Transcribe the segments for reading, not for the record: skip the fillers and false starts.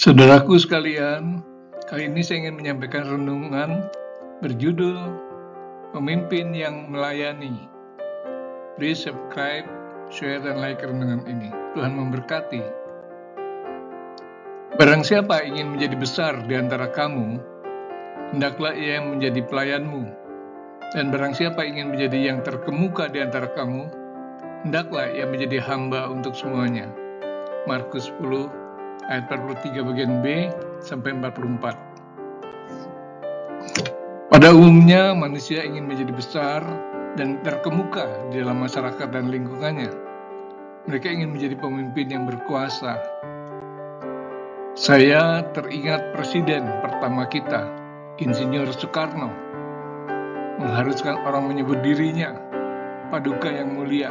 Saudaraku sekalian, kali ini saya ingin menyampaikan renungan berjudul Pemimpin yang Melayani. Please subscribe, share, dan like renungan ini. Tuhan memberkati. Barang siapa ingin menjadi besar di antara kamu, hendaklah ia menjadi pelayanmu. Dan barang siapa ingin menjadi yang terkemuka di antara kamu, hendaklah ia menjadi hamba untuk semuanya. Markus 10 ayat 43 bagian B sampai 44. Pada umumnya manusia ingin menjadi besar dan terkemuka di dalam masyarakat dan lingkungannya. Mereka ingin menjadi pemimpin yang berkuasa. Saya teringat presiden pertama kita, Insinyur Soekarno, mengharuskan orang menyebut dirinya Paduka yang Mulia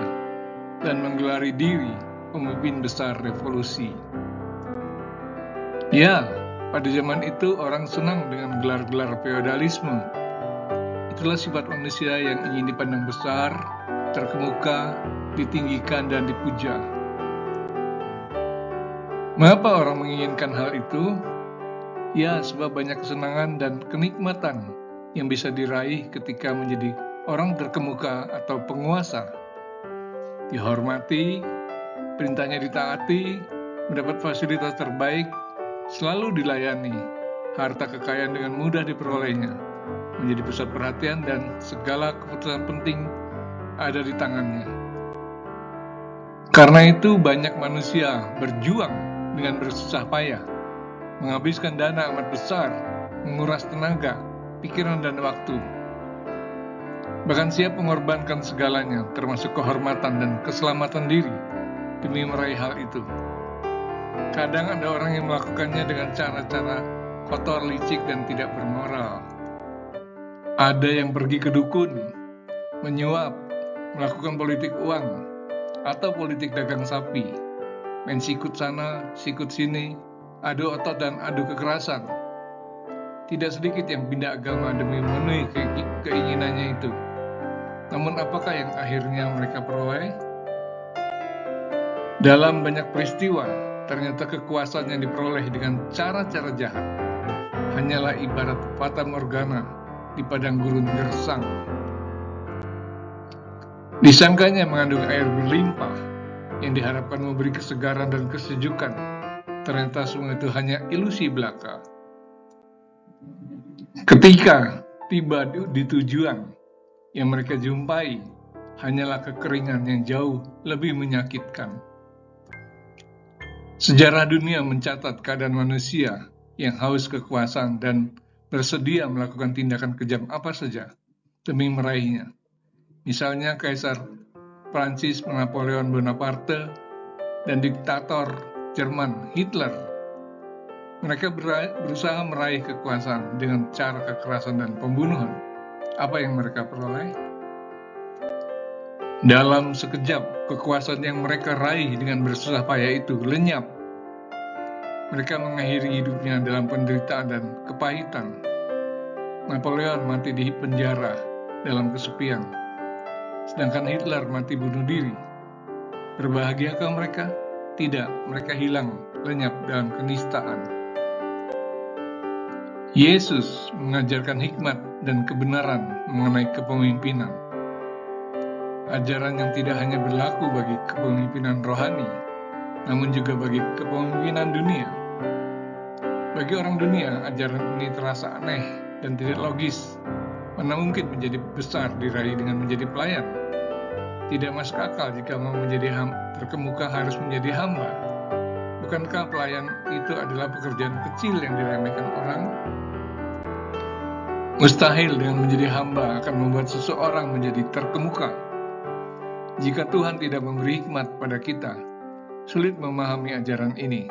dan menggelari diri pemimpin besar revolusi. Ya, pada zaman itu orang senang dengan gelar-gelar feodalisme. Itulah sifat manusia yang ingin dipandang besar, terkemuka, ditinggikan, dan dipuja. Mengapa orang menginginkan hal itu? Ya, sebab banyak kesenangan dan kenikmatan yang bisa diraih ketika menjadi orang terkemuka atau penguasa. Dihormati, perintahnya ditaati, mendapat fasilitas terbaik, selalu dilayani, harta kekayaan dengan mudah diperolehnya, menjadi pusat perhatian dan segala keputusan penting ada di tangannya. Karena itu banyak manusia berjuang dengan bersusah payah, menghabiskan dana amat besar, menguras tenaga, pikiran dan waktu. Bahkan siap mengorbankan segalanya, termasuk kehormatan dan keselamatan diri, demi meraih hal itu. Kadang ada orang yang melakukannya dengan cara-cara kotor, licik, dan tidak bermoral. Ada yang pergi ke dukun, menyuap, melakukan politik uang, atau politik dagang sapi, main sikut sana, sikut sini, adu otot dan adu kekerasan. Tidak sedikit yang pindah agama demi memenuhi keinginannya itu. Namun apakah yang akhirnya mereka peroleh? Dalam banyak peristiwa, ternyata kekuasaan yang diperoleh dengan cara-cara jahat hanyalah ibarat fata morgana di padang gurun gersang. Disangkanya mengandung air berlimpah yang diharapkan memberi kesegaran dan kesejukan, ternyata semua itu hanya ilusi belaka. Ketika tiba di tujuan, yang mereka jumpai hanyalah kekeringan yang jauh lebih menyakitkan. Sejarah dunia mencatat keadaan manusia yang haus kekuasaan dan bersedia melakukan tindakan kejam apa saja demi meraihnya. Misalnya Kaisar Prancis Napoleon Bonaparte dan diktator Jerman Hitler. Mereka berusaha meraih kekuasaan dengan cara kekerasan dan pembunuhan. Apa yang mereka peroleh? Dalam sekejap, kekuasaan yang mereka raih dengan bersusah payah itu lenyap. Mereka mengakhiri hidupnya dalam penderitaan dan kepahitan. Napoleon mati di penjara dalam kesepian, sedangkan Hitler mati bunuh diri. Berbahagiakah mereka? Tidak, mereka hilang, lenyap dalam kenistaan. Yesus mengajarkan hikmat dan kebenaran mengenai kepemimpinan. Ajaran yang tidak hanya berlaku bagi kepemimpinan rohani, namun juga bagi kepemimpinan dunia. Bagi orang dunia, ajaran ini terasa aneh dan tidak logis. Mana mungkin menjadi besar diraih dengan menjadi pelayan? Tidak masuk akal jika mau menjadi terkemuka harus menjadi hamba. Bukankah pelayan itu adalah pekerjaan kecil yang diremehkan orang? Mustahil dengan menjadi hamba akan membuat seseorang menjadi terkemuka. Jika Tuhan tidak memberi hikmat pada kita, sulit memahami ajaran ini,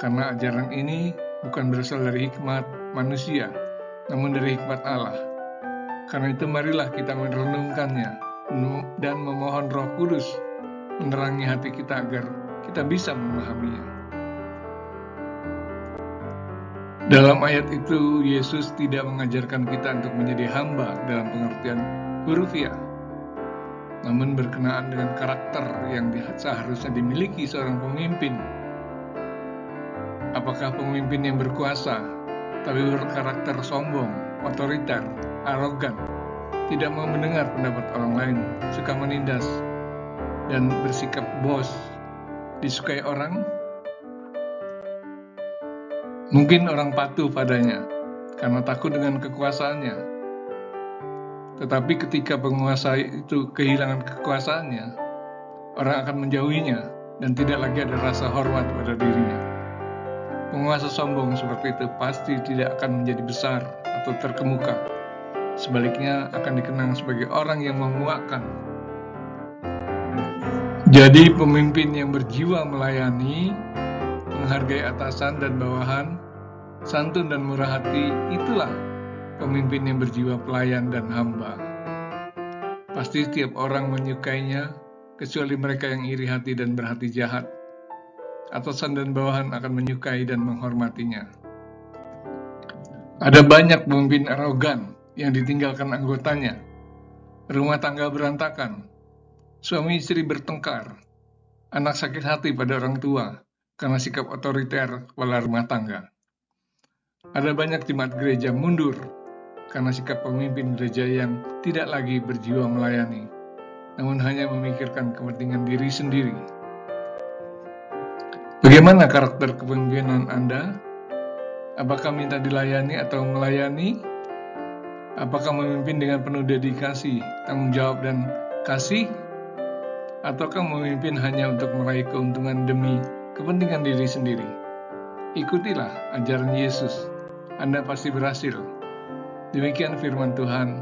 karena ajaran ini bukan berasal dari hikmat manusia, namun dari hikmat Allah. Karena itu marilah kita merenungkannya dan memohon Roh Kudus menerangi hati kita agar kita bisa memahaminya. Dalam ayat itu, Yesus tidak mengajarkan kita untuk menjadi hamba dalam pengertian hurufiah, namun berkenaan dengan karakter yang seharusnya dimiliki seorang pemimpin. Apakah pemimpin yang berkuasa, tapi berkarakter sombong, otoriter, arogan, tidak mau mendengar pendapat orang lain, suka menindas, dan bersikap bos, disukai orang? Mungkin orang patuh padanya, karena takut dengan kekuasaannya. Tetapi ketika penguasa itu kehilangan kekuasaannya, orang akan menjauhinya dan tidak lagi ada rasa hormat pada dirinya. Penguasa sombong seperti itu pasti tidak akan menjadi besar atau terkemuka. Sebaliknya akan dikenang sebagai orang yang memuakkan. Jadi pemimpin yang berjiwa melayani, menghargai atasan dan bawahan, santun dan murah hati, itulah pemimpin yang berjiwa pelayan dan hamba. Pasti setiap orang menyukainya, kecuali mereka yang iri hati dan berhati jahat. Atasan dan bawahan akan menyukai dan menghormatinya. Ada banyak pemimpin arogan yang ditinggalkan anggotanya. Rumah tangga berantakan, suami istri bertengkar, anak sakit hati pada orang tua karena sikap otoriter kepala rumah tangga. Ada banyak jemaat gereja mundur karena sikap pemimpin gereja yang tidak lagi berjiwa melayani, namun hanya memikirkan kepentingan diri sendiri. Bagaimana karakter kepemimpinan Anda? Apakah minta dilayani atau melayani? Apakah memimpin dengan penuh dedikasi, tanggung jawab, dan kasih? Ataukah memimpin hanya untuk meraih keuntungan demi kepentingan diri sendiri? Ikutilah ajaran Yesus. Anda pasti berhasil. Demikian firman Tuhan.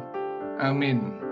Amin.